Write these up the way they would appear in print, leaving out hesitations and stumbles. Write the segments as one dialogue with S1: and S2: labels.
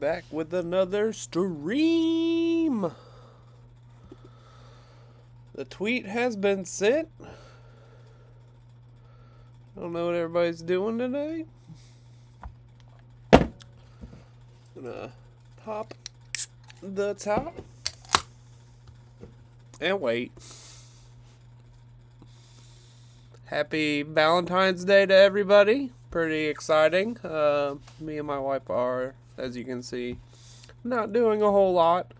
S1: back with another stream. The tweet has been sent. I don't know what everybody's doing today. Gonna pop the top and wait. Happy Valentine's Day to everybody. Pretty exciting. Me and my wife are, as you can see, not doing a whole lot.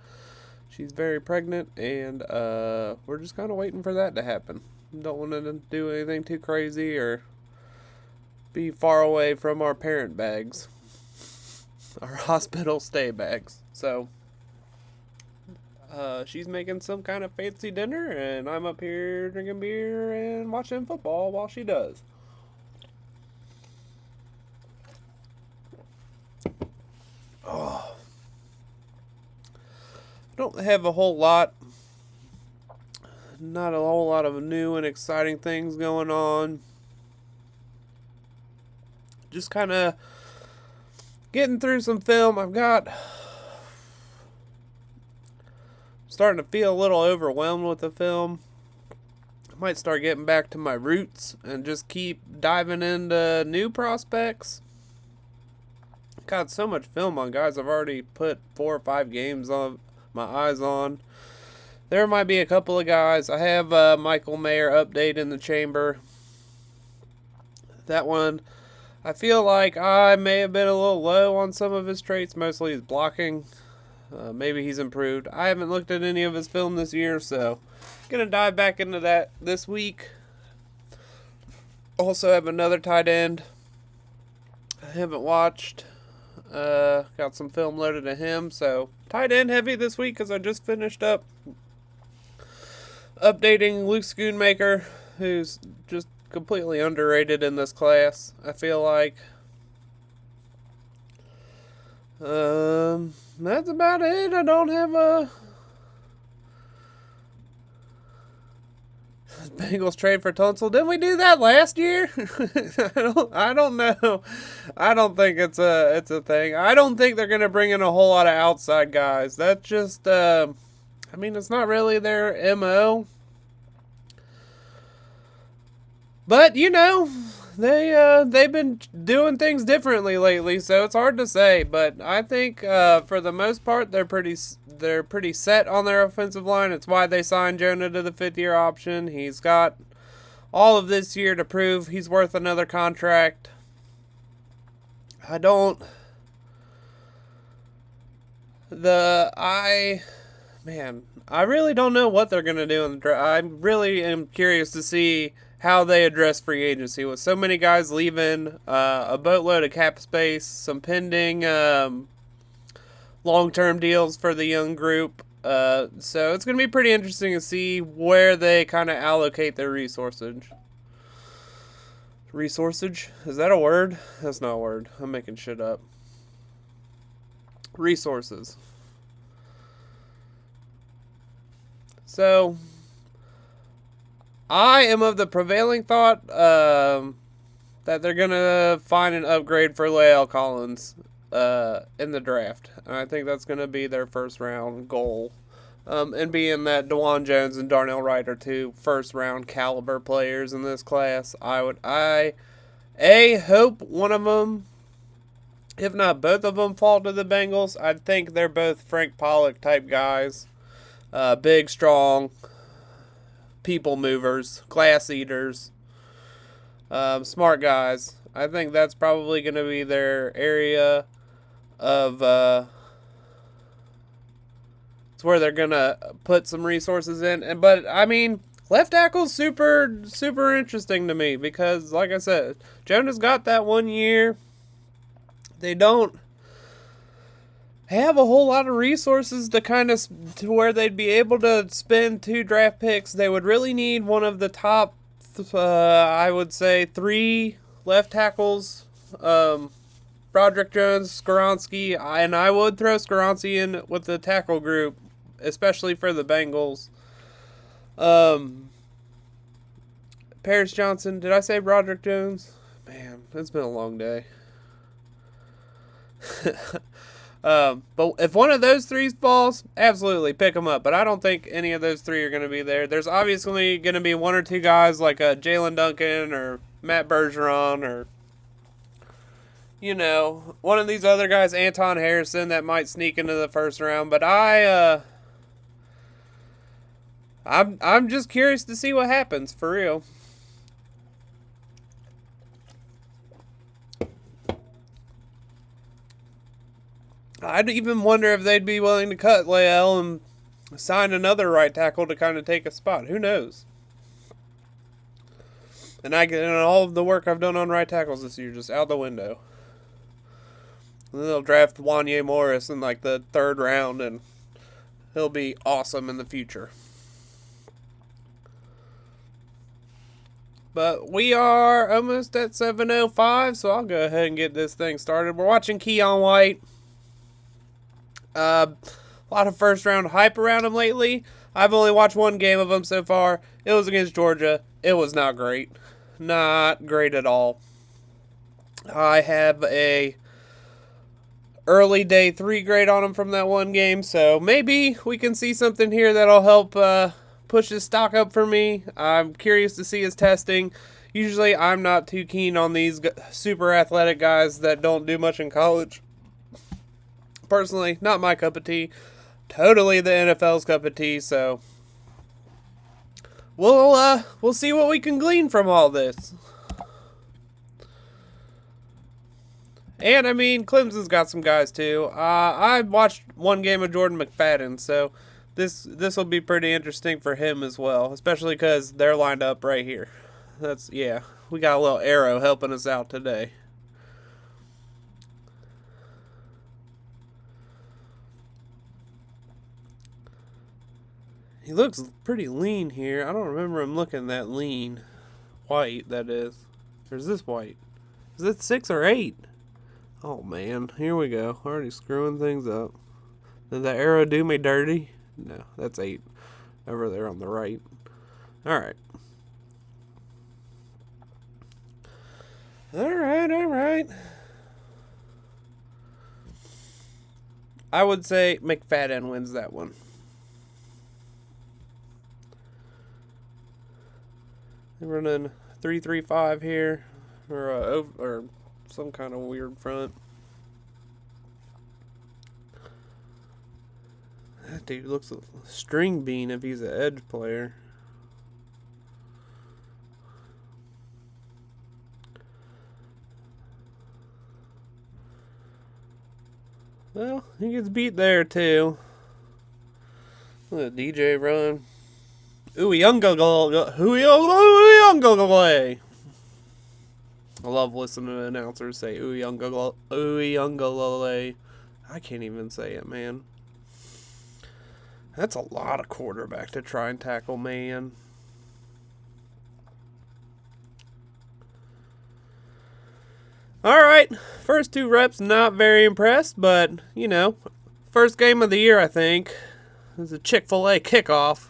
S1: She's very pregnant, and we're just kind of waiting for that to happen. Don't want to do anything too crazy or be far away from our parent bags, our hospital stay bags. So she's making some kind of fancy dinner, and I'm up here drinking beer and watching football while she does. Oh. Don't have a whole lot. Not a whole lot of new and exciting things going on. Just kind of getting through some film. Starting to feel a little overwhelmed with the film. I might start getting back to my roots and just keep diving into new prospects. Got so much film on guys I've already put 4 or 5 games on my eyes on. There might be a couple of guys. I have Michael Mayer update in the chamber. That one, I feel like I may have been a little low on some of his traits, mostly his blocking. Maybe he's improved. I haven't looked at any of his film this year, so gonna dive back into that this week. Also have another tight end I haven't watched. Got some film loaded to him, so tight end heavy this week because I just finished up updating Luke Schoonmaker, who's just completely underrated in this class, I feel like. That's about it. I don't have a Bengals trade for Tunsil. Didn't we do that last year? I don't know. I don't think it's a thing. I don't think they're gonna bring in a whole lot of outside guys. That's just I mean, it's not really their MO. But you know, they've been doing things differently lately, so it's hard to say. But I think for the most part, they're pretty set on their offensive line. It's why they signed Jonah to the 5th-year option. He's got all of this year to prove he's worth another contract. I really don't know what they're going to do in the draft. I really am curious to see how they address free agency with so many guys leaving, a boatload of cap space, some pending long-term deals for the young group. So it's going to be pretty interesting to see where they kind of allocate their resources. Resourcage? Is that a word? That's not a word. I'm making shit up. Resources. So I am of the prevailing thought that they're going to find an upgrade for Lael Collins in the draft. And I think that's going to be their first-round goal. And being that DeJuan Jones and Darnell Wright are 2 first-round caliber players in this class, I hope one of them, if not both of them, fall to the Bengals. I think they're both Frank Pollock type guys. Big, strong, people movers, class eaters, smart guys. I think that's probably going to be their area of it's where they're going to put some resources in. But I mean, left tackle's super interesting to me because, like I said, Jonah's got that 1 year. They don't have a whole lot of resources to where they'd be able to spend 2 draft picks. They would really need one of the top, I would say, 3 left tackles. Broderick Jones, Skoronski, and I would throw Skoronski in with the tackle group, especially for the Bengals. Paris Johnson, did I say Broderick Jones? Man, it's been a long day. But if one of those three falls, absolutely pick them up. But I don't think any of those three are going to be there. There's obviously going to be one or two guys like Jalen Duncan or Matt Bergeron or, one of these other guys, Anton Harrison, that might sneak into the first round. But I'm just curious to see what happens for real. I'd even wonder if they'd be willing to cut Leal and sign another right tackle to kind of take a spot. Who knows? And all of the work I've done on right tackles this year just out the window. And then they'll draft Wanye Morris in like the 3rd round, and he'll be awesome in the future. But we are almost at 7:05, so I'll go ahead and get this thing started. We're watching Keion White. A lot of first round hype around him lately. I've only watched one game of him so far. It was against Georgia. It was not great. Not great at all. I have a early day 3 grade on him from that one game, so maybe we can see something here that'll help push his stock up for me. I'm curious to see his testing. Usually I'm not too keen on these super athletic guys that don't do much in college. Personally, not my cup of tea. Totally the NFL's cup of tea, so we'll see what we can glean from all this. And I mean, Clemson's got some guys too. I watched one game of Jordan McFadden, so this will be pretty interesting for him as well, especially because they're lined up right here. We got a little arrow helping us out today. He looks pretty lean here. I don't remember him looking that lean. White, that is. Or is this White? Is it 6 or 8? Oh, man. Here we go. Already screwing things up. Did the arrow do me dirty? No, that's 8. Over there on the right. Alright. Alright. I would say McFadden wins that one. They're running 3-3-5 here, or some kind of weird front. That dude looks a string bean if he's an edge player. Well, he gets beat there too. Let DJ run. Ooey-unga-lay. I love listening to announcers say ooey-unga-lay. I can't even say it, man. That's a lot of quarterback to try and tackle, man. Alright, first 2 reps, not very impressed, but, first game of the year, I think. It was a Chick-fil-A kickoff.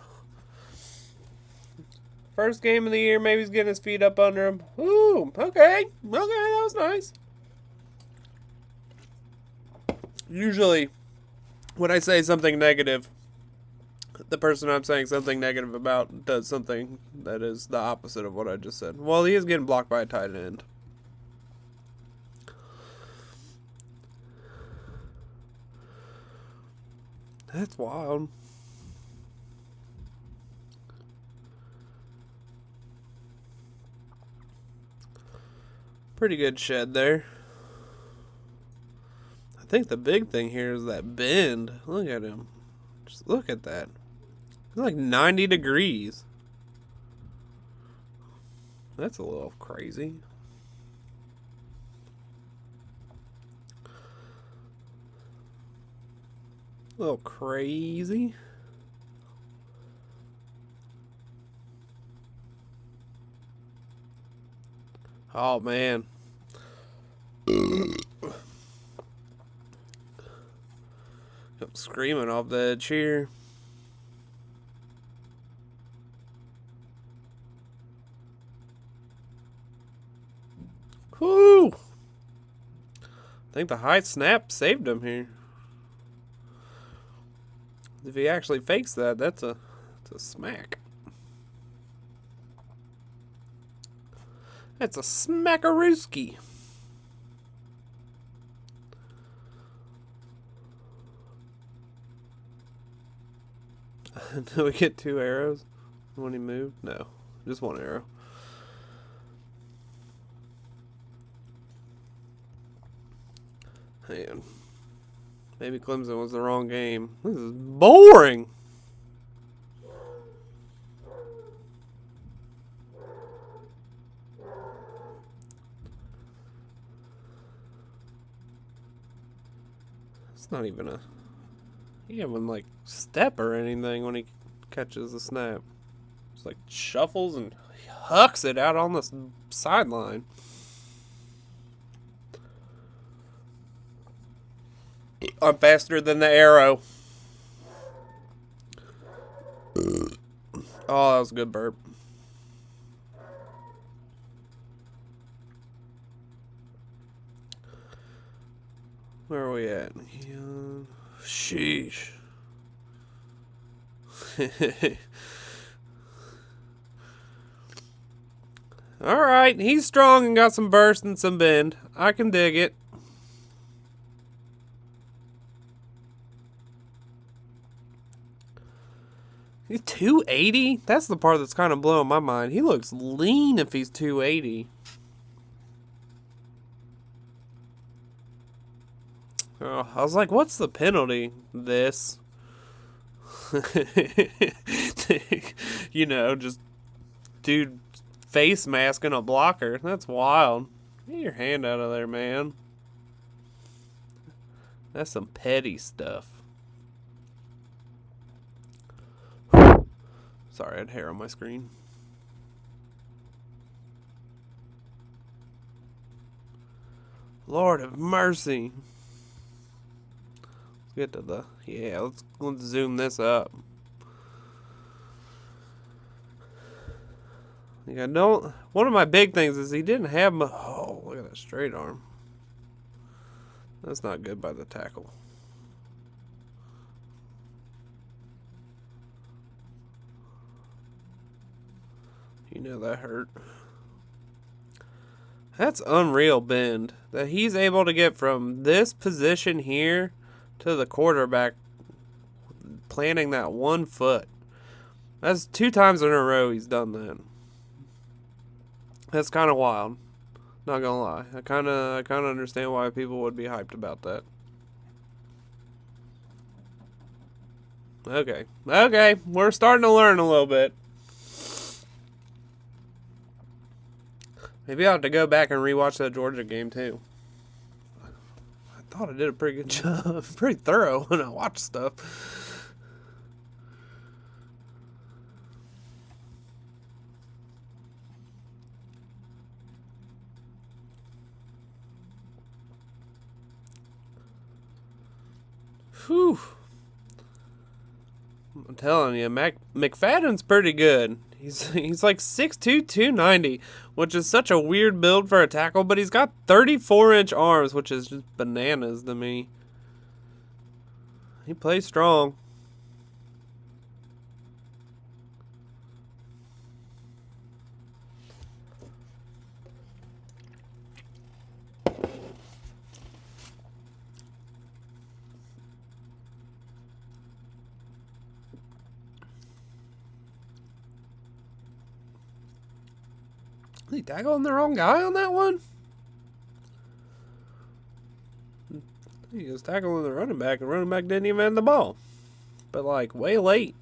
S1: First game of the year, maybe he's getting his feet up under him. Ooh, okay, that was nice. Usually, when I say something negative, the person I'm saying something negative about does something that is the opposite of what I just said. Well, he is getting blocked by a tight end. That's wild. Pretty good shed there. I think the big thing here is that bend. Look at him. Just look at that. It's like 90 degrees. That's a little crazy. A little crazy. Oh, man. I'm screaming off the edge here. Whoo! I think the high snap saved him here. If he actually fakes that, that's a smack. That's a smackarooski. Did we get 2 arrows when he moved? No, just 1 arrow. Man, maybe Clemson was the wrong game. This is boring. It's not even a... He haven't, like, step or anything when he catches the snap. Just, like, shuffles and hucks it out on the sideline. I'm faster than the arrow. Oh, that was a good burp. Where are we at? Sheesh. Alright, he's strong and got some burst and some bend. I can dig it. He's 280? That's the part that's kind of blowing my mind. He looks lean if he's 280. Oh, I was like, what's the penalty? This. You know, just dude face masking a blocker. That's wild. Get your hand out of there, man. That's some petty stuff. Sorry, I had hair on my screen. Lord of mercy. Let's get to the... Yeah, let's zoom this up. Yeah, don't... One of my big things is he didn't have... Oh, look at that straight arm. That's not good by the tackle. You know that hurt. That's unreal bend. That he's able to get from this position here to the quarterback planting that 1 foot. That's 2 times in a row he's done that. That's kind of wild. Not gonna lie. I kind of understand why people would be hyped about that. Okay. Okay. We're starting to learn a little bit. Maybe I have to go back and rewatch that Georgia game too. I thought I did a pretty good job. Pretty thorough when I watch stuff. Whew. I'm telling you, McFadden's pretty good. He's like 6'2", 290, which is such a weird build for a tackle, but he's got 34-inch arms, which is just bananas to me. He plays strong. Is he tackling the wrong guy on that one? He was tackling the running back, and the running back didn't even have the ball. But, like, way late.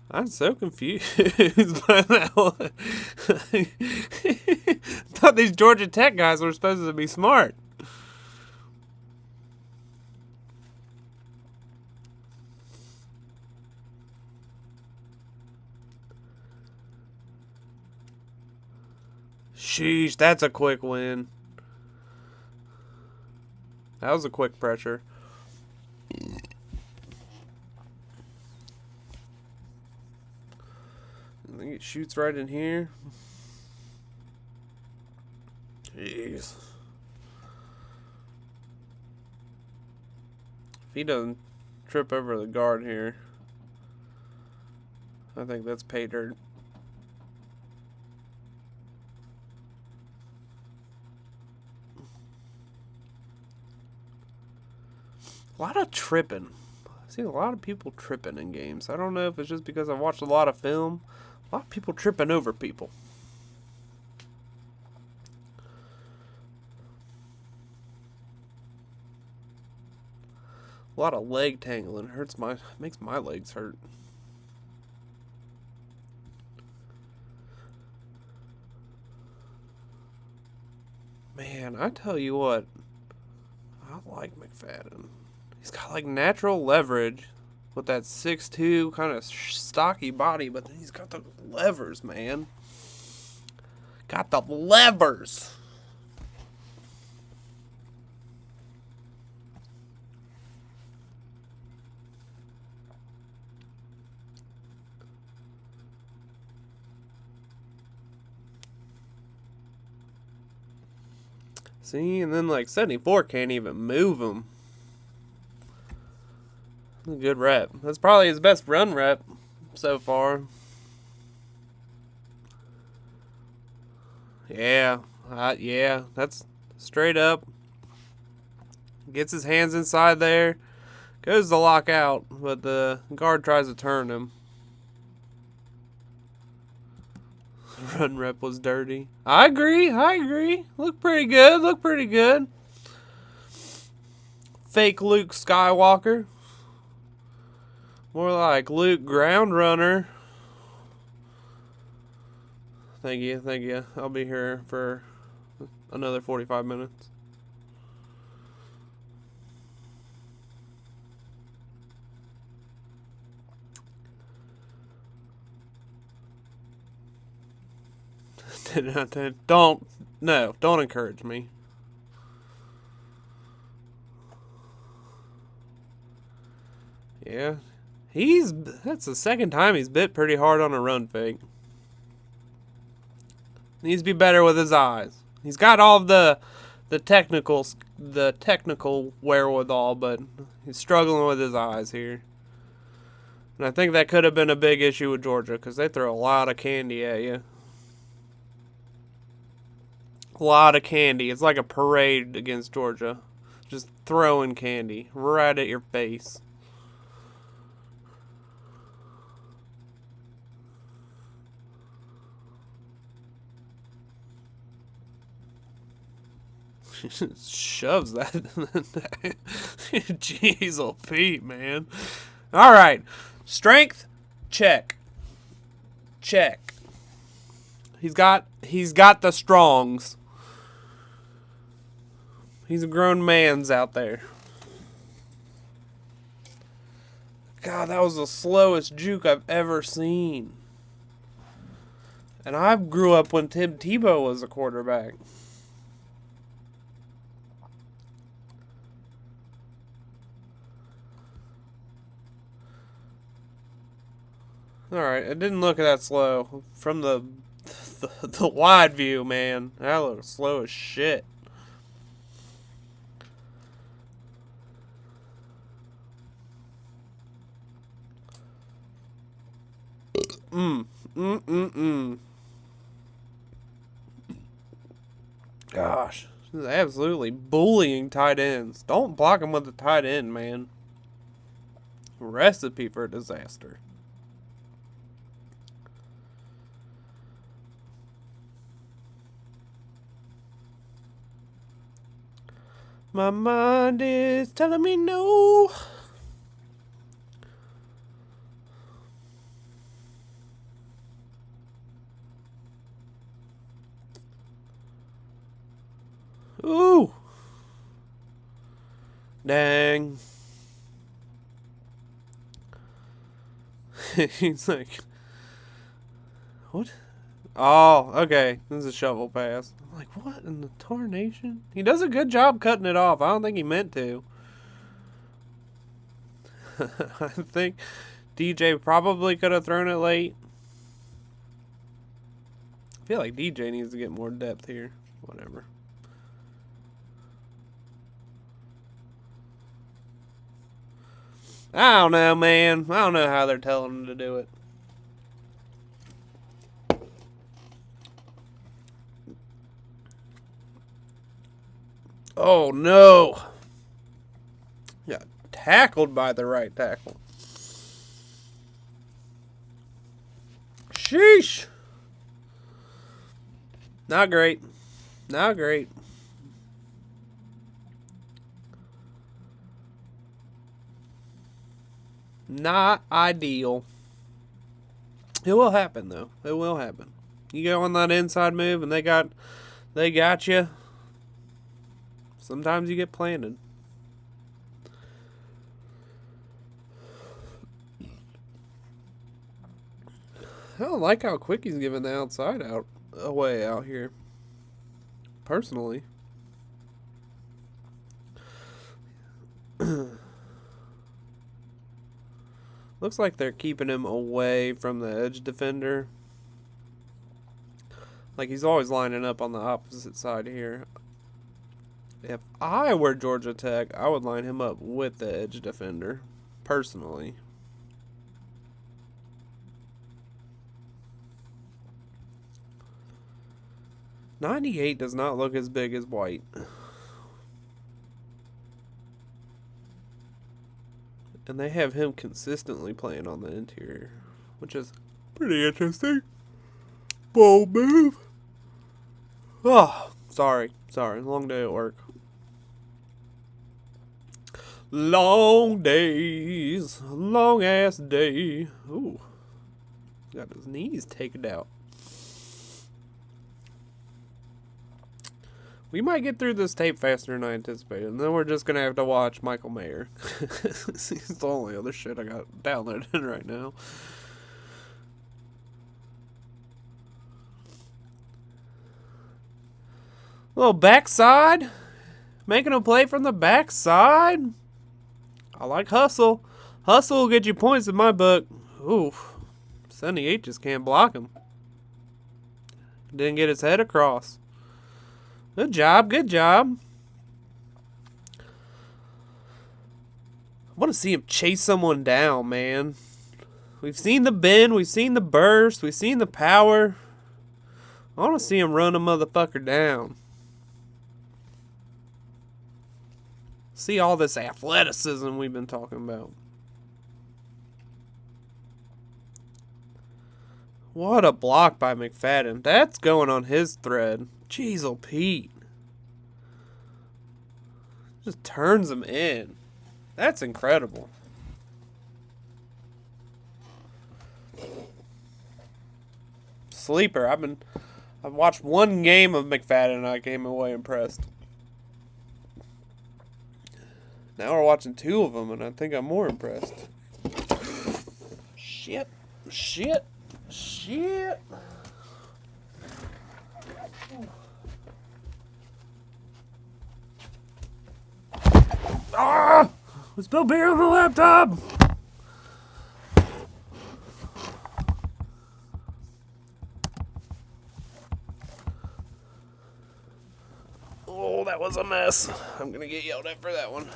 S1: I'm so confused by that one. Thought these Georgia Tech guys were supposed to be smart. Sheesh, that's a quick win. That was a quick pressure. He shoots right in here. Jeez. If he doesn't trip over the guard here, I think that's pay dirt. A lot of tripping. I've seen a lot of people tripping in games. I don't know if it's just because I've watched a lot of film. A lot of people tripping over people. A lot of leg tangling. Makes my legs hurt. Man, I tell you what. I like McFadden. He's got like natural leverage with that 6'2" kind of stocky body, but then he's got the levers, man. Got the levers. See, and then like 74 can't even move him. A good rep. That's probably his best run rep so far. Yeah, yeah, that's straight up. Gets his hands inside there. Goes to lock out, but the guard tries to turn him. Run rep was dirty. I agree. Look pretty good. Fake Luke Skywalker. More like Luke Ground Runner. Thank you. I'll be here for another 45 minutes. Don't encourage me. Yeah. That's the second time he's bit pretty hard on a run fake. Needs to be better with his eyes. He's got all of the technical wherewithal, but he's struggling with his eyes here. And I think that could have been a big issue with Georgia because they throw a lot of candy at you. A lot of candy. It's like a parade against Georgia. Just throwing candy right at your face. Shoves that. Jeez, old Pete, man. All right. Strength, check. He's got the strongs. He's a grown man's out there. God, that was the slowest juke I've ever seen. And I grew up when Tim Tebow was a quarterback. Alright, it didn't look that slow. From the wide view, man. That looks slow as shit. Gosh. This is absolutely bullying tight ends. Don't block him with the tight end, man. Recipe for disaster. My mind is telling me no. Ooh. Dang. He's like, what? Oh, okay. This is a shovel pass. I'm like, what in the tarnation? He does a good job cutting it off. I don't think he meant to. I think DJ probably could have thrown it late. I feel like DJ needs to get more depth here. Whatever. I don't know, man. I don't know how they're telling him to do it. Oh, no. Yeah, tackled by the right tackle. Sheesh. Not great. Not great. Not ideal. It will happen, though. It will happen. You go on that inside move and they got you. Sometimes you get planted. I don't like how quick he's giving the outside away out here. Personally. Looks like they're keeping him away from the edge defender. Like he's always lining up on the opposite side here. If I were Georgia Tech, I would line him up with the edge defender. Personally. .98 does not look as big as White. And they have him consistently playing on the interior, which is pretty interesting. Bold move. Oh, sorry. Long day at work. Long days. Long ass day. Ooh. Got his knees taken out. We might get through this tape faster than I anticipated, and then we're just gonna have to watch Michael Mayer. He's the only other shit I got downloaded right now. Little backside, making a play from the backside. I like hustle. Hustle will get you points in my book. Oof, 78 just can't block him. Didn't get his head across. Good job, good job. I want to see him chase someone down, man. We've seen the bend, we've seen the burst, we've seen the power. I want to see him run a motherfucker down. See all this athleticism we've been talking about. What a block by McFadden. That's going on his thread. Jeez, oh Pete. Just turns him in. That's incredible. Sleeper. I've watched one game of McFadden and I came away impressed. Now we're watching two of them and I think I'm more impressed. Shit. Ah! We spilled beer on the laptop! Oh, that was a mess. I'm gonna get yelled at for that one.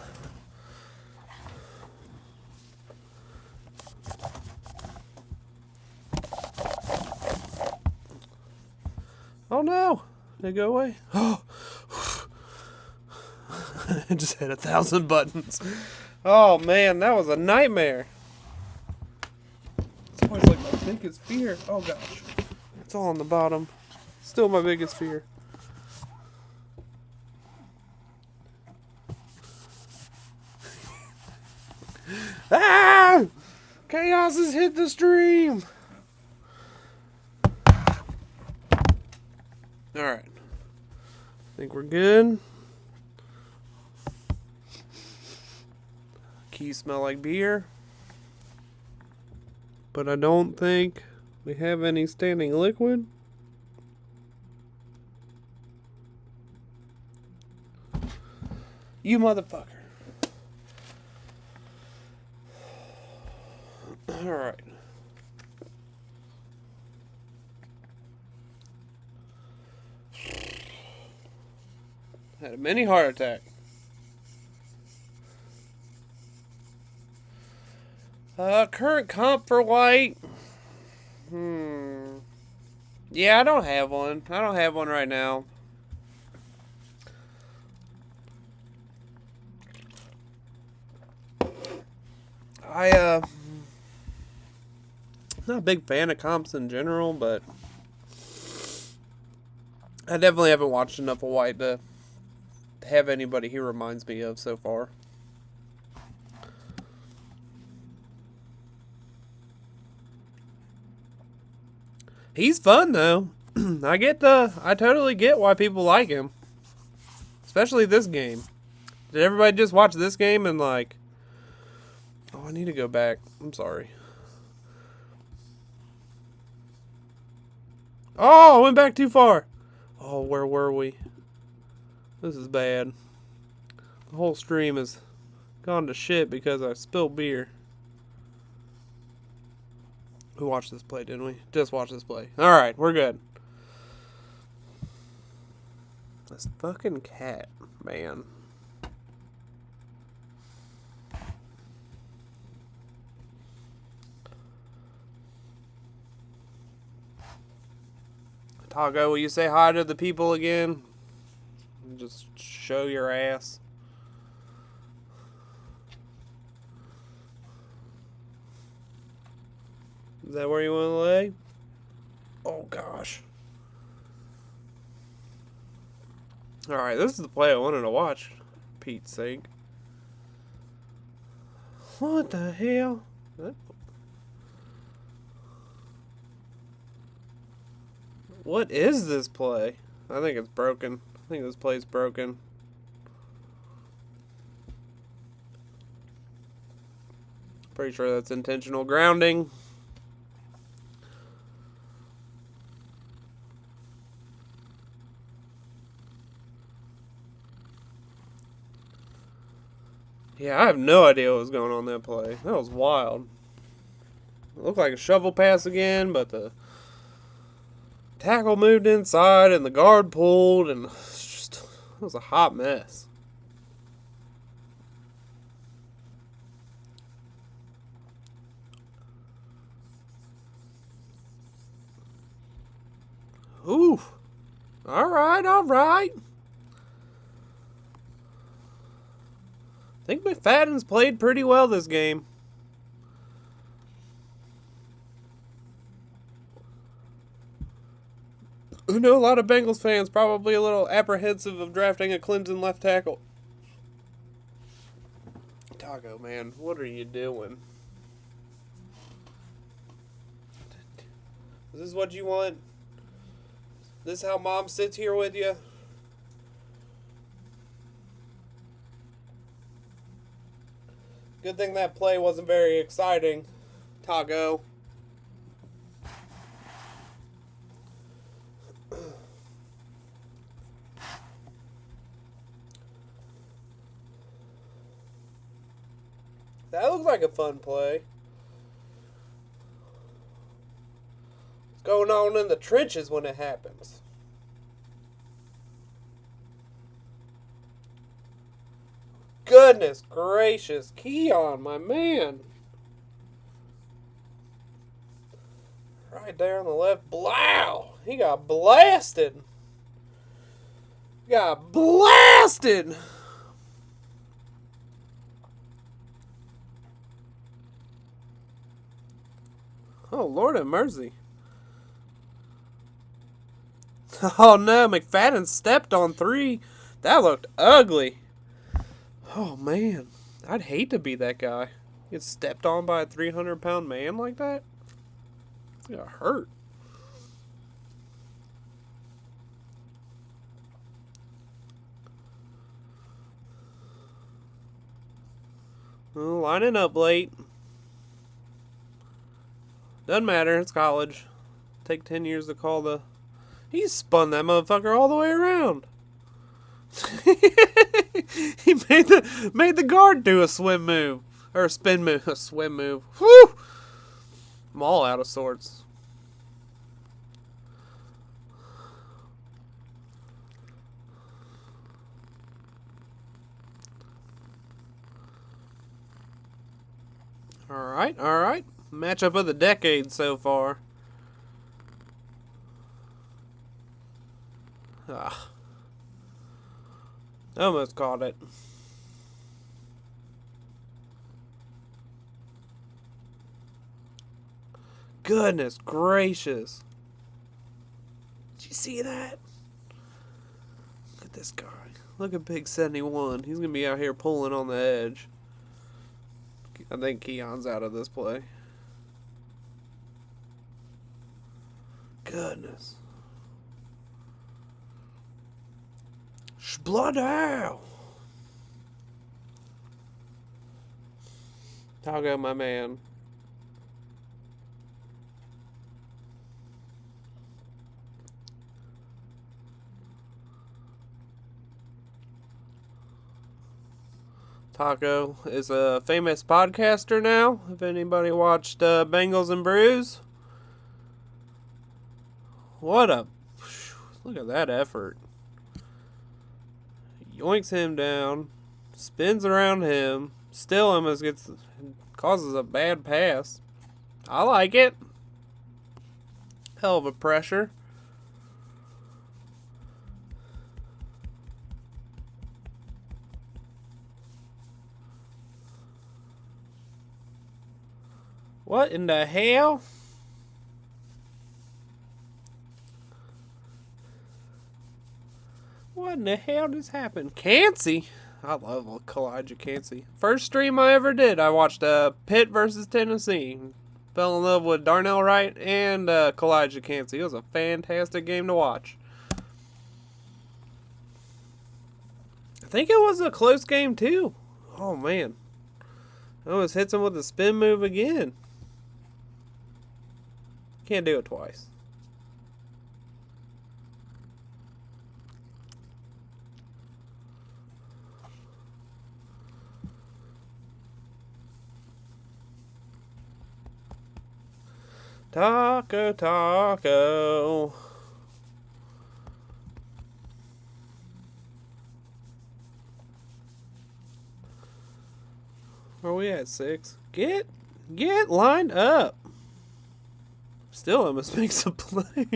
S1: Oh no! Did it go away? Oh! I just hit 1,000 buttons. Oh man, that was a nightmare. It's always like my biggest fear. Oh gosh. It's all on the bottom. Still my biggest fear. Ah! Chaos has hit the stream. Alright. I think we're good. Keys smell like beer. But I don't think we have any standing liquid. You motherfucker. Alright. Had a mini heart attack. Current comp for White. Yeah, I don't have one. I don't have one right now. I'm not a big fan of comps in general, but I definitely haven't watched enough of White to have anybody he reminds me of so far. He's fun though. I totally get why people like him. Especially this game. Did everybody just watch this game and like, oh, I need to go back. I'm sorry. Oh, I went back too far. Oh, where were we? This is bad. The whole stream has gone to shit because I spilled beer. We watched this play, didn't we? Just watched this play. Alright, we're good. This fucking cat, man. Tago, will you say hi to the people again? Just show your ass. Is that where you want to lay? Oh, gosh. Alright, this is the play I wanted to watch. Pete's sake. What the hell? What is this play? I think it's broken. I think this play's broken. Pretty sure that's intentional grounding. Yeah, I have no idea what was going on that play. That was wild. It looked like a shovel pass again, but the tackle moved inside and the guard pulled, and it was a hot mess. Ooh. Alright, alright. I think McFadden's played pretty well this game. I know a lot of Bengals fans probably a little apprehensive of drafting a Clemson left tackle. Taco, man, what are you doing? Is this what you want? This how mom sits here with you? Good thing that play wasn't very exciting, Tago. That looks like a fun play. What's going on in the trenches when it happens? Goodness gracious, Keion, my man. Right there on the left. Blow! He got blasted. Got blasted! Oh, Lord have mercy. Oh no, McFadden stepped on 3. That looked ugly. Oh man, I'd hate to be that guy. Get stepped on by a 300-pound man like that? It's gonna hurt. Well, lining up late. Doesn't matter, it's college. Take 10 years to call the... He spun that motherfucker all the way around. He made the guard do a swim move. Or a spin move. A swim move. Whew! I'm all out of sorts. Alright, alright. Matchup of the decade so far. Ah. Almost caught it. Goodness gracious. Did you see that? Look at this guy. Look at Big 71. He's going to be out here pulling on the edge. I think Keion's out of this play. Goodness. Blood out. Taco, my man. Taco is a famous podcaster now. If anybody watched Bengals and Brews. What a... Look at that effort. Yoinks him down. Spins around him. Still almost causes a bad pass. I like it. Hell of a pressure. What in the hell? What in the hell just happened? Cansey? I love Elijah Cansey. First stream I ever did, I watched Pitt versus Tennessee. Fell in love with Darnell Wright and Elijah Cansey. It was a fantastic game to watch. I think it was a close game too. Oh man. Almost hits him with a spin move again. Can't do it twice. Taco, taco. Where are we at, 6? Get lined up. Still almost makes a play.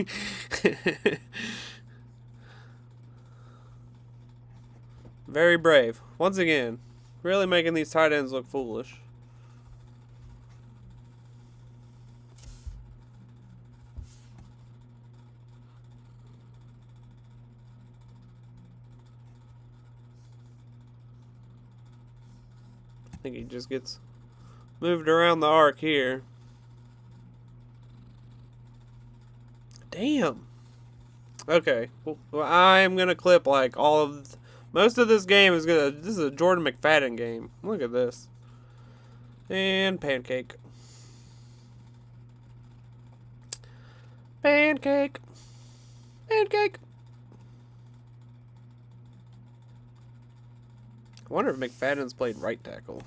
S1: Very brave. Once again, really making these tight ends look foolish. I think he just gets moved around the arc here. Damn. Okay. Well, I'm going to clip like all of... Most of this game is going to... This is a Jordan McFadden game. Look at this. And pancake. Pancake. Pancake. I wonder if McFadden's played right tackle.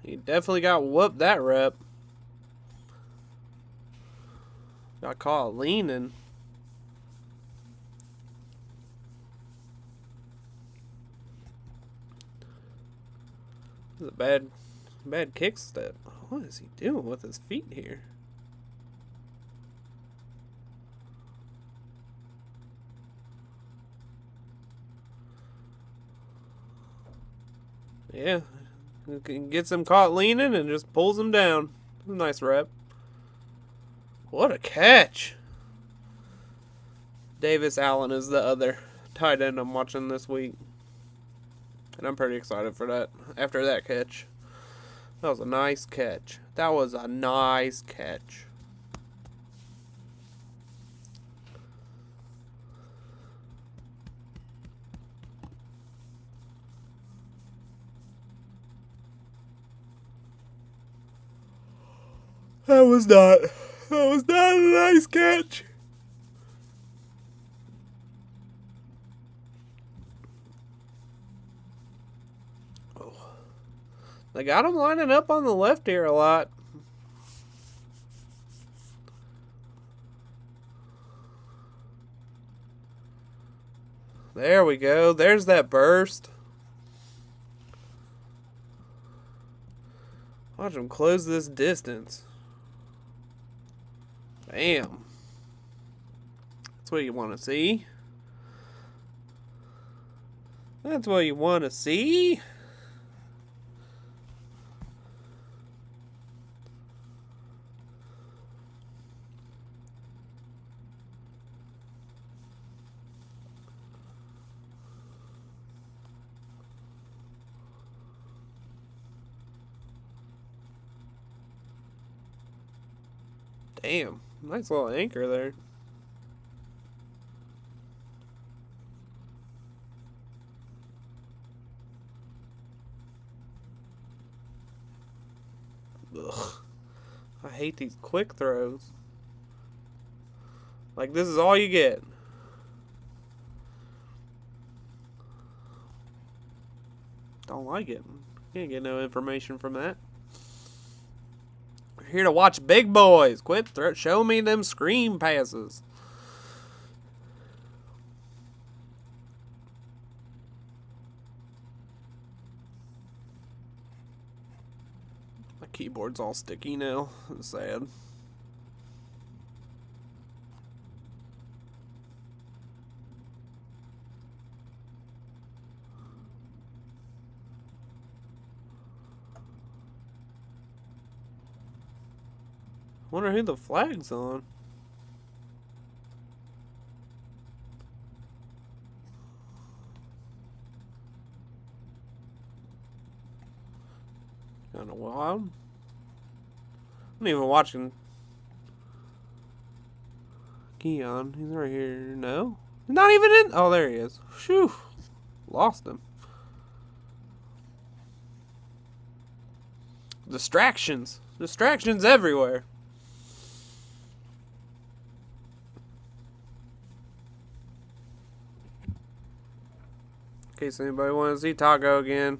S1: He definitely got whooped that rep. Got caught leaning. This is a bad kick step. What is he doing with his feet here? Yeah. Gets him caught leaning and just pulls him down. Nice rep. What a catch. Davis Allen is the other tight end I'm watching this week. And I'm pretty excited for that. After that catch. That was a nice catch. That was a nice catch. That was not a nice catch. Oh. They got him lining up on the left here a lot. There we go. There's that burst. Watch him close this distance. Bam. That's what you want to see. That's what you want to see. Damn, nice little anchor there. Ugh. I hate these quick throws. Like, this is all you get. Don't like it. Can't get no information from that. We're here to watch big boys. Quit show me them screen passes. My keyboard's all sticky now. It's sad. Wonder who the flag's on. Kind of wild. I'm not even watching Keion. He's right here. No? He's not even in. Oh, there he is. Phew. Lost him. Distractions. Distractions everywhere. In case anybody wants to see Taco again.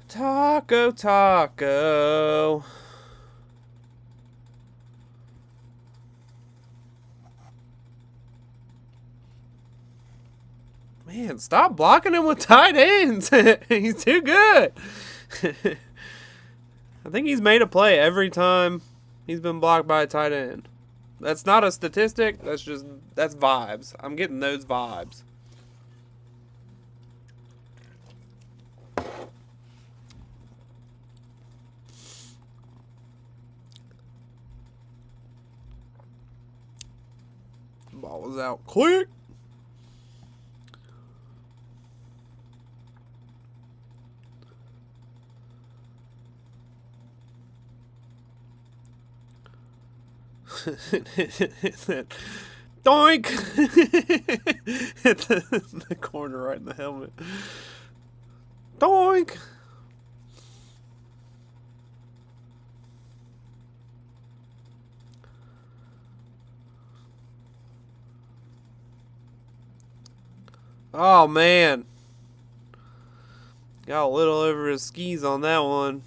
S1: Taco. Man, stop blocking him with tight ends. He's too good. I think he's made a play every time he's been blocked by a tight end. That's not a statistic. That's vibes. I'm getting those vibes. Ball was out quick. Doink! Hit the corner right in the helmet. Doink! Oh, man. Got a little over his skis on that one.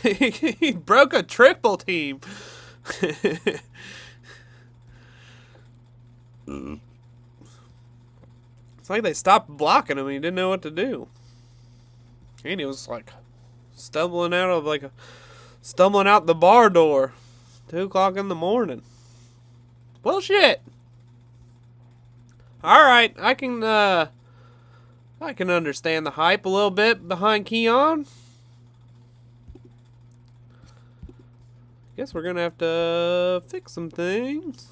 S1: He broke a triple team. It's like they stopped blocking him and he didn't know what to do. And he was like stumbling out the bar door. 2 o'clock in the morning. Well, shit. Alright, I can understand the hype a little bit behind Keion. Guess we're gonna have to fix some things.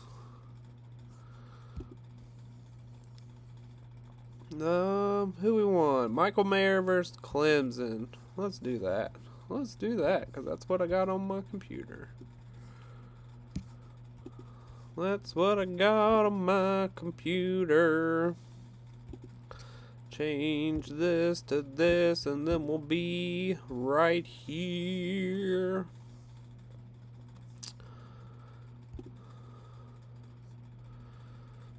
S1: Who we want? Michael Mayer versus Clemson. Let's do that. Let's do that, because that's what I got on my computer. That's what I got on my computer. Change this to this, and then we'll be right here.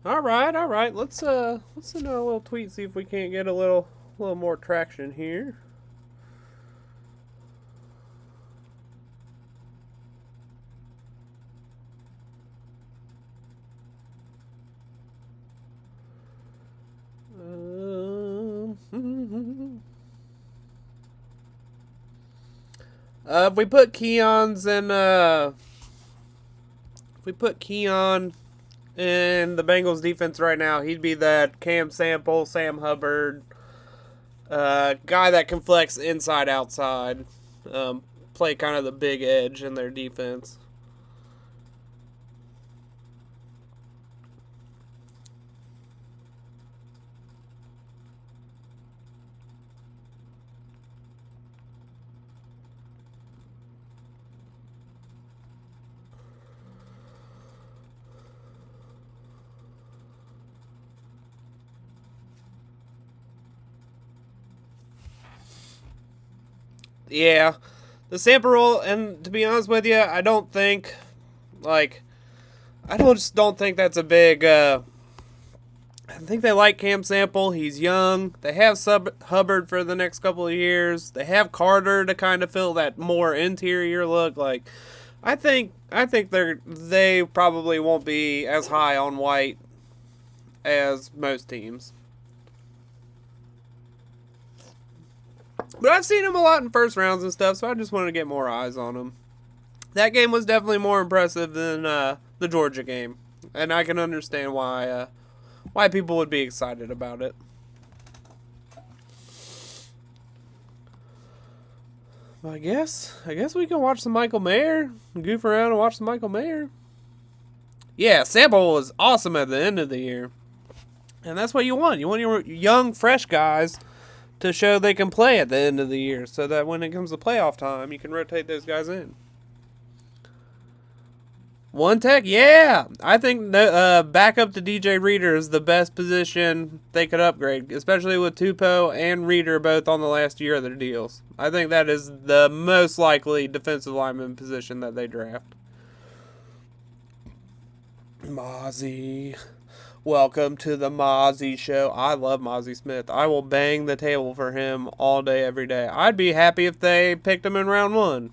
S1: All right. Let's send out a little tweet, see if we can't get a little more traction here. If we put Keion's in, if we put Keion in the Bengals defense right now, he'd be that Cam Sample, Sam Hubbard, guy that can flex inside outside, play kind of the big edge in their defense. Yeah, the sample roll, and to be honest with you, I don't think, like, I don't think that's a big. I think they like Cam Sample. He's young. They have Hubbard for the next couple of years. They have Carter to kind of fill that more interior look. Like, I think they probably won't be as high on White as most teams. But I've seen him a lot in first rounds and stuff, so I just wanted to get more eyes on him. That game was definitely more impressive than the Georgia game, and I can understand why people would be excited about it. I guess we can watch some Michael Mayer, goof around and watch some Michael Mayer. Yeah, Sample was awesome at the end of the year, and that's what you want. You want your young, fresh guys to show they can play at the end of the year, so that when it comes to playoff time, you can rotate those guys in. One tech, yeah. I think back up to DJ Reader is the best position they could upgrade, especially with Tupou and Reader both on the last year of their deals. I think that is the most likely defensive lineman position that they draft. Mozzie. Welcome to the Mozzie Show. I love Mozzie Smith. I will bang the table for him all day, every day. I'd be happy if they picked him in round 1.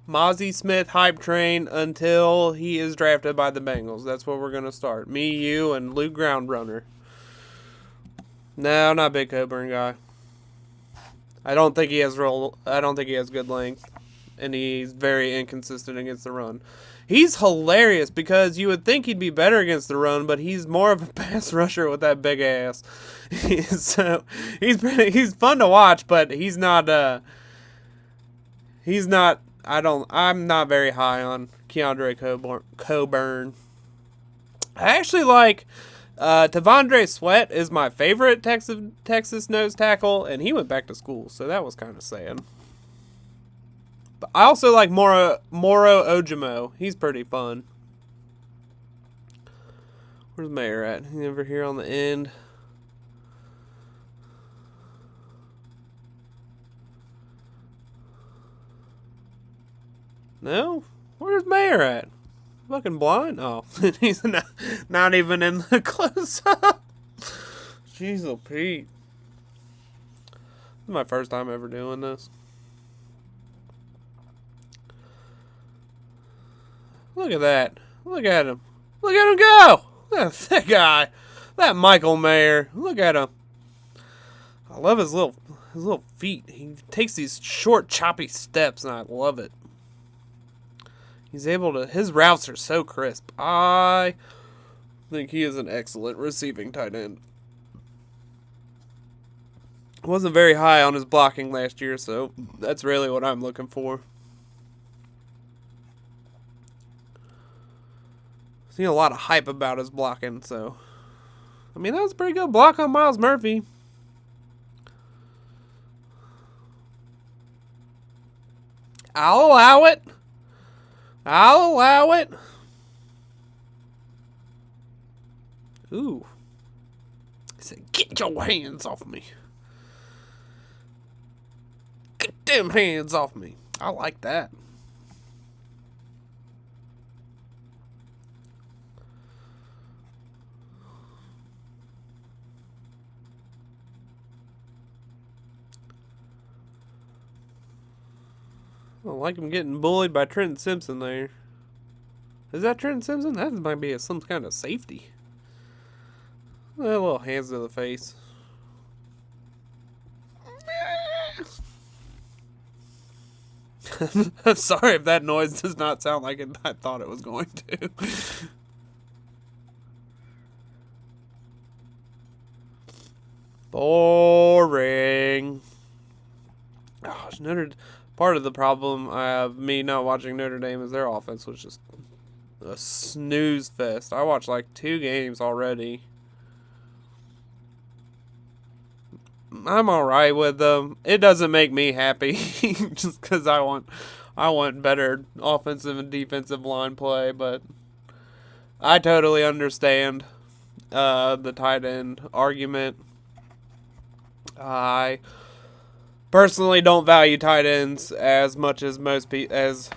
S1: Mozzie Smith hype train until he is drafted by the Bengals. That's where we're going to start. Me, you, and Luke Groundrunner. No, not Big Coburn guy. I don't think he has good length, and he's very inconsistent against the run. He's hilarious because you would think he'd be better against the run, but he's more of a pass rusher with that big ass. So he's fun to watch, but he's not. I'm not very high on Keandre Coburn. I actually like Tavondre Sweat is my favorite Texas nose tackle, and he went back to school, so that was kind of sad. But I also like Moro Ojimo. He's pretty fun. Where's Mayer at? He's over here on the end. No? Where's Mayer at? Fucking blind? Oh, he's not even in the close-up. Jeez, oh Pete. This is my first time ever doing this. Look at that. Look at him. Look at him go! Look at that guy. That Michael Mayer. Look at him. I love his little feet. He takes these short, choppy steps, and I love it. He's able to. His routes are so crisp. I think he is an excellent receiving tight end. Wasn't very high on his blocking last year, so that's really what I'm looking for. Seen a lot of hype about his blocking, so I mean that was a pretty good block on Miles Murphy. I'll allow it. I'll allow it. Ooh. He said, "Get your hands off me. Get them hands off me." I like that. I don't like him getting bullied by Trenton Simpson there. Is that Trenton Simpson? That might be some kind of safety. Little hands to the face. I'm sorry if that noise does not sound like I thought it was going to. Boring. Oh, part of the problem I have me not watching Notre Dame is their offense was just a snooze fest. I watched like 2 games already. I'm all right with them. It doesn't make me happy just because I want better offensive and defensive line play, but I totally understand the tight end argument. I personally don't value tight ends as much as as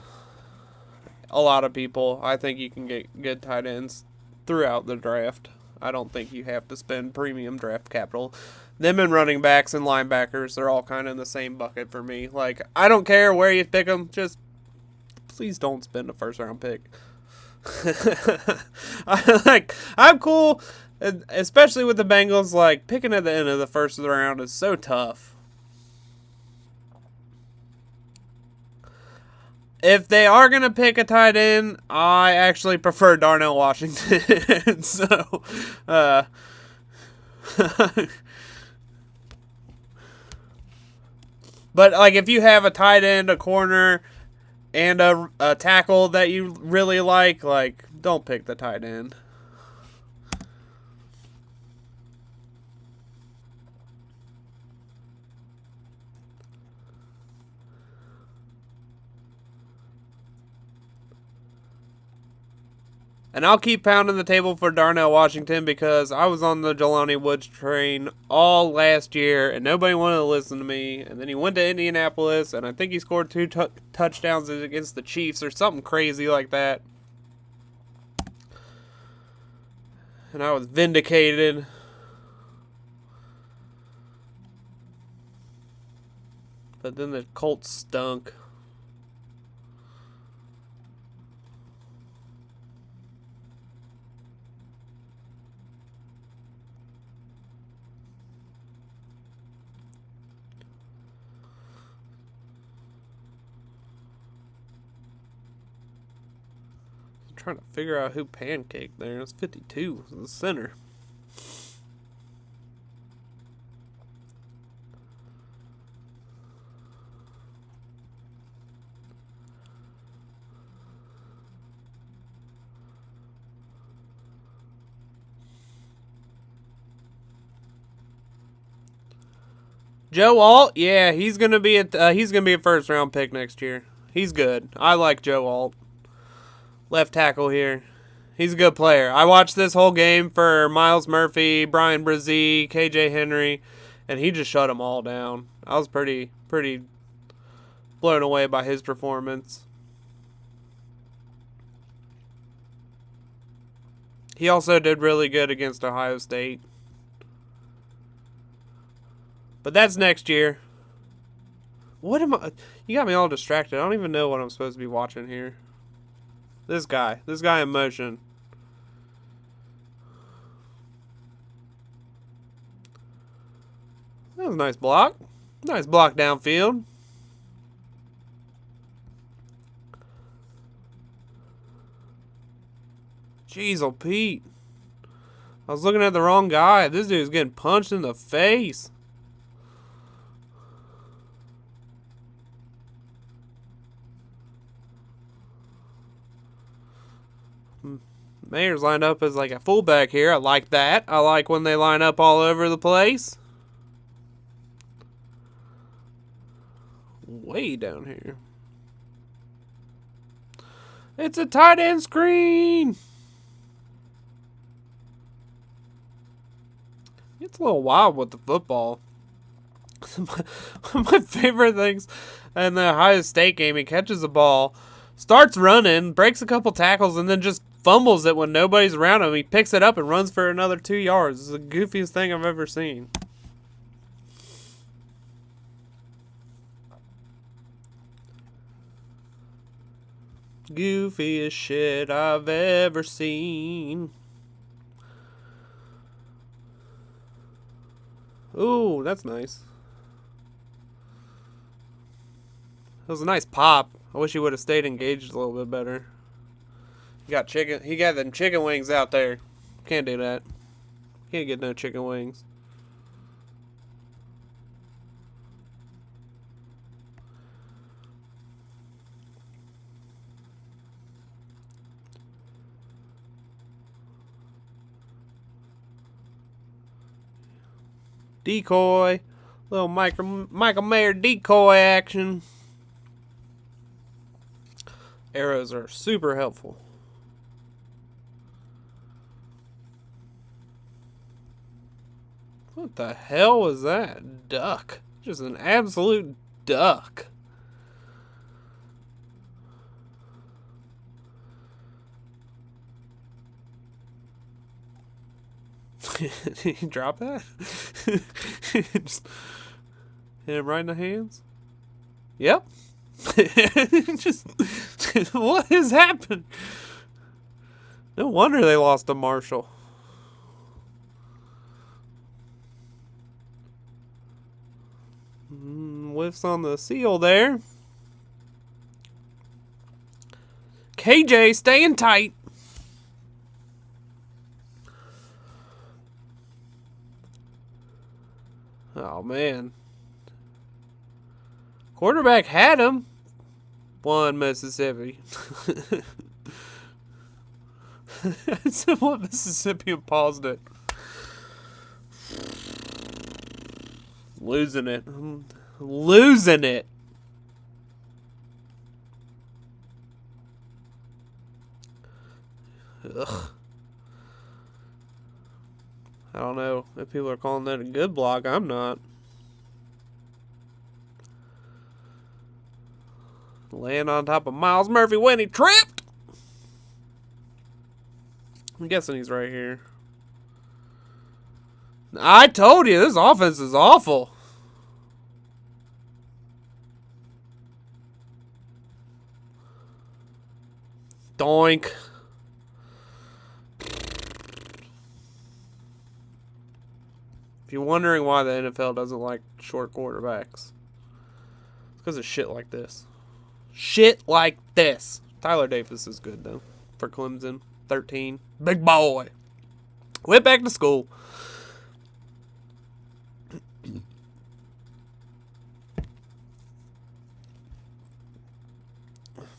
S1: a lot of people. I think you can get good tight ends throughout the draft. I don't think you have to spend premium draft capital. Them and running backs and linebackers, they're all kind of in the same bucket for me. Like, I don't care where you pick them, just please don't spend a first round pick. I'm cool, especially with the Bengals. Like, picking at the end of the first round is so tough. If they are going to pick a tight end, I actually prefer Darnell Washington. So, but like if you have a tight end, a corner, and a tackle that you really like, don't pick the tight end. And I'll keep pounding the table for Darnell Washington because I was on the Jelani Woods train all last year and nobody wanted to listen to me. And then he went to Indianapolis and I think he scored 2 touchdowns against the Chiefs or something crazy like that. And I was vindicated. But then the Colts stunk. Trying to figure out who pancaked there. It's 52 in the center. Joe Alt, yeah, he's gonna be a first round pick next year. He's good. I like Joe Alt. Left tackle here. He's a good player. I watched this whole game for Miles Murphy, Brian Brzee, KJ Henry, and he just shut them all down. I was pretty blown away by his performance. He also did really good against Ohio State. But that's next year. What am I? You got me all distracted. I don't even know what I'm supposed to be watching here. This guy in motion. That was a nice block. Nice block downfield. Jeez, oh Pete. I was looking at the wrong guy. This dude's getting punched in the face. Mayer's lined up as like a fullback here. I like that. I like when they line up all over the place. Way down here. It's a tight end screen. It's a little wild with the football. One of my favorite things in the Ohio State game, he catches the ball, starts running, breaks a couple tackles, and then just fumbles it when nobody's around him. He picks it up and runs for another 2 yards. It's the goofiest thing I've ever seen. Goofiest shit I've ever seen. Ooh, that's nice. It was a nice pop. I wish he would have stayed engaged a little bit better. He got chicken. He got them chicken wings out there. Can't do that. Can't get no chicken wings. Decoy. Little Michael Mayer decoy action. Arrows are super helpful. What the hell was that? Duck. Just an absolute duck. Did he drop that? Just hit him right in the hands? Yep. Just what has happened? No wonder they lost to Marshall. Whiffs on the seal there. KJ staying tight. Oh, man. Quarterback had him. One Mississippi. I said what Mississippi and paused it. Losing it. Losing it. Ugh. I don't know if people are calling that a good block. I'm not. Laying on top of Miles Murphy when he tripped. I'm guessing he's right here. I told you, this offense is awful. Doink. If you're wondering why the NFL doesn't like short quarterbacks, it's because of shit like this. Shit like this. Tyler Davis is good, though, for Clemson. 13. Big boy. Went back to school.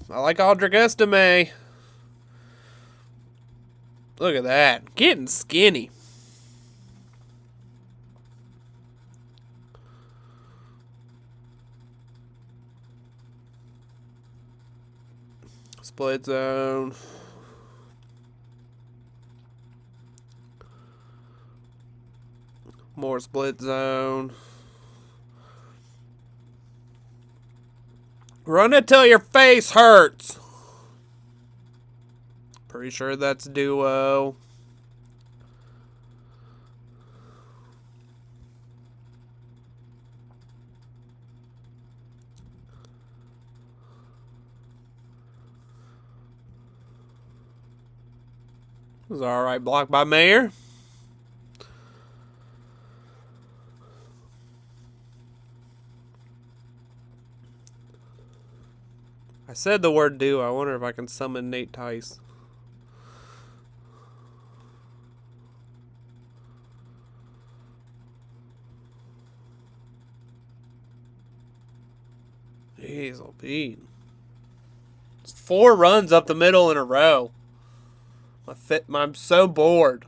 S1: I like Audric Estime. Look at that. Getting skinny. Split zone. More split zone. Run it till your face hurts. Pretty sure that's duo. It was alright block by Mayer. I said the word duo. I wonder if I can summon Nate Tice. Jeez, oh Pete. It's 4 runs up the middle in a row. I'm so bored.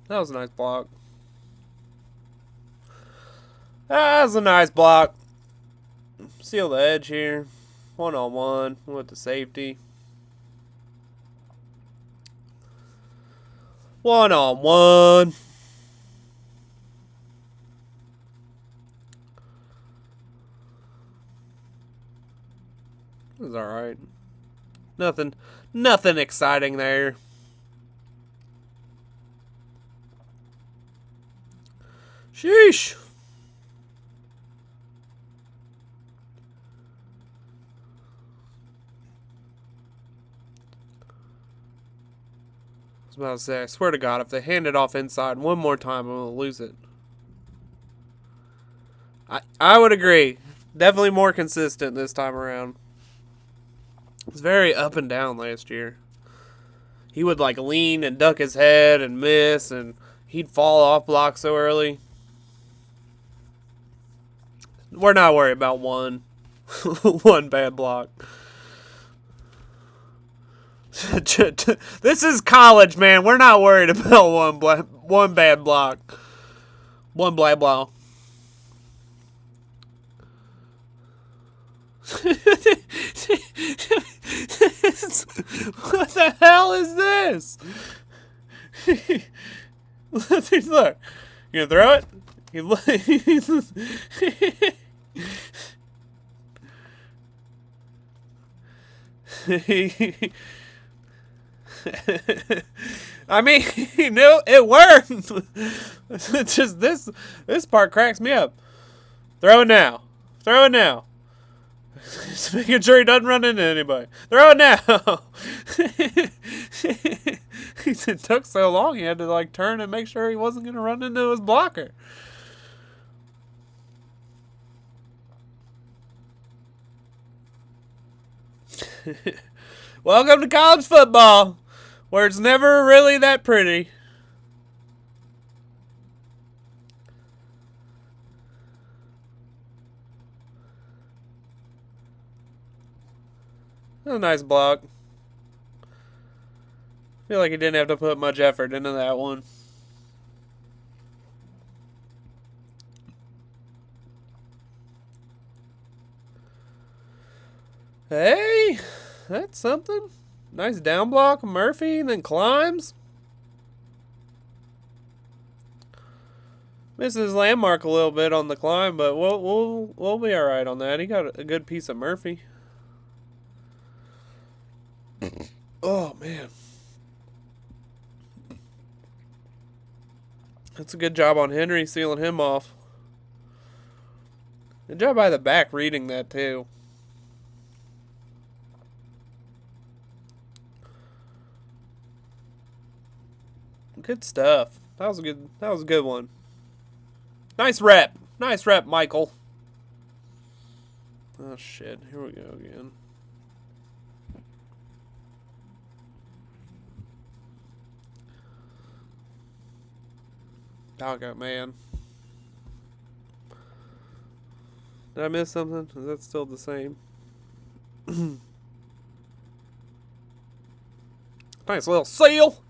S1: That was a nice block. That was a nice block. Seal the edge here. 1-on-1 with the safety. 1-on-1. It was alright. Nothing exciting there. Sheesh. I was about to say, I swear to God, if they hand it off inside one more time, I'm going to lose it. I would agree. Definitely more consistent this time around. It's very up and down last year. He would like lean and duck his head and miss, and he'd fall off blocks so early. We're not worried about one one bad block. This is college, man. We're not worried about one bad block. One blah blah. What the hell is this? Look. You gonna throw it? I mean, it worked. It's just this part cracks me up. Throw it now. Throw it now. Just making sure he doesn't run into anybody. Throw it now. It took so long he had to like turn and make sure he wasn't going to run into his blocker. Welcome to college football, where it's never really that pretty. A nice block. Feel like he didn't have to put much effort into that one. Hey, that's something. Nice down block, Murphy, then climbs. Misses his landmark a little bit on the climb, but we'll be all right on that. He got a good piece of Murphy. Oh man, that's a good job on Henry sealing him off. Good job by the back reading that too. Good stuff. That was a good one. Nice rep. Nice rep, Michael. Oh shit. Here we go again. Doggo, man. Did I miss something? Is that still the same? Nice little seal.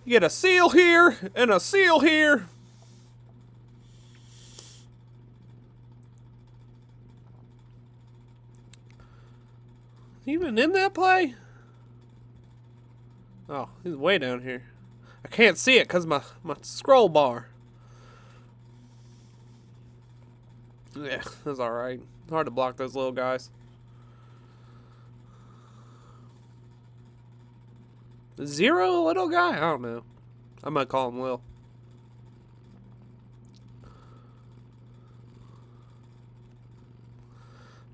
S1: You get a seal here and a seal here. Even in that play? Oh, he's way down here. I can't see it because my scroll bar. Yeah, that's alright. Hard to block those little guys. Zero little guy? I don't know. I might call him Lil.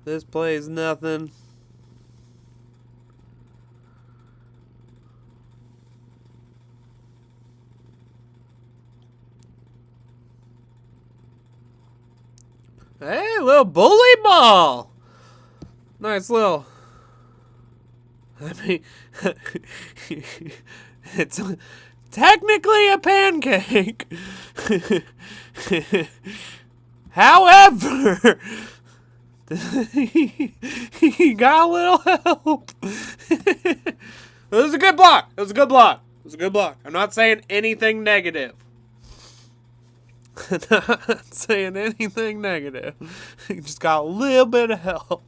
S1: This plays nothing. Hey, little bully ball. Nice little. I mean, it's technically a pancake. However, he got a little help. It was a good block. It was a good block. It was a good block. I'm not saying anything negative. Not saying anything negative. He just got a little bit of help.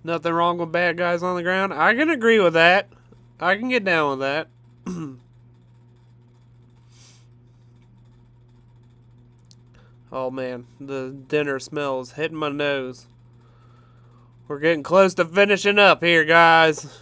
S1: Nothing wrong with bad guys on the ground. I can agree with that. I can get down with that. Oh man, the dinner smell is hitting my nose. We're getting close to finishing up here, guys.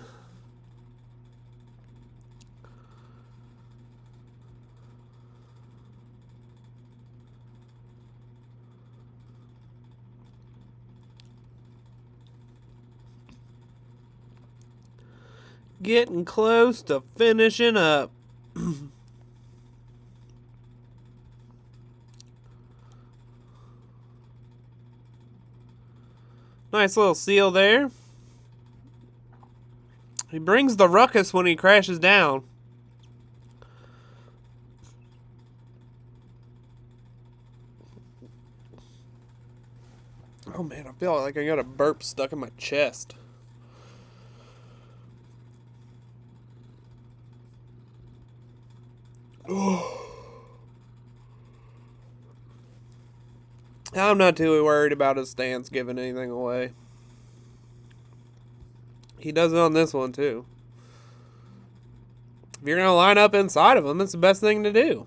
S1: Getting close to finishing up. Nice little seal there. He brings the ruckus when he crashes down. Oh man, I feel like I got a burp stuck in my chest. I'm not too worried about his stance giving anything away. He does it on this one too. If you're going to line up inside of him, it's the best thing to do.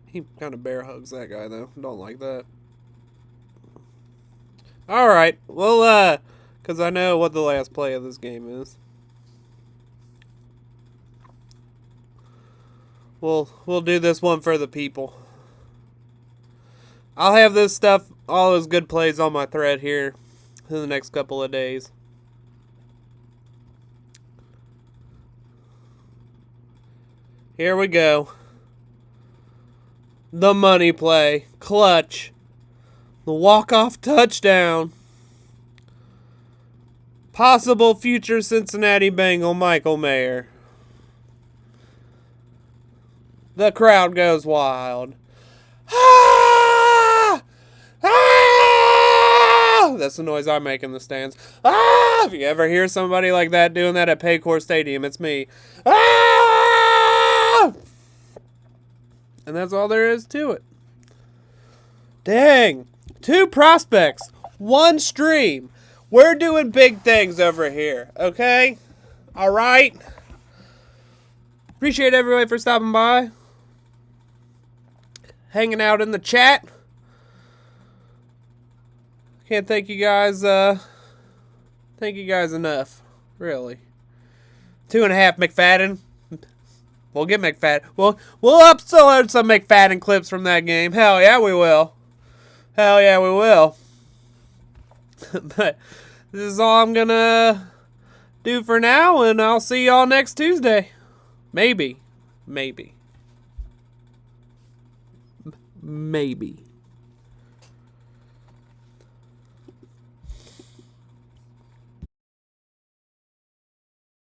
S1: He kind of bear hugs that guy though. Don't like that. Alright, well, because I know what the last play of this game is. We'll do this one for the people. I'll have this stuff, all those good plays on my thread here in the next couple of days. Here we go. The money play. Clutch. The walk-off touchdown. Possible future Cincinnati Bengal Michael Mayer. The crowd goes wild. Ah! Ah! That's the noise I make in the stands. Ah! If you ever hear somebody like that doing that at Paycor Stadium, it's me. Ah! And that's all there is to it. Dang. 2 prospects. 1 stream. We're doing big things over here. Okay? Alright? Appreciate everybody for stopping by. Hanging out in the chat. Can't thank you guys enough. Really. 2.5 McFadden. We'll get McFadden. We'll upload some McFadden clips from that game. Hell yeah, we will. Hell yeah, we will. But this is all I'm gonna do for now, and I'll see y'all next Tuesday. Maybe. Maybe.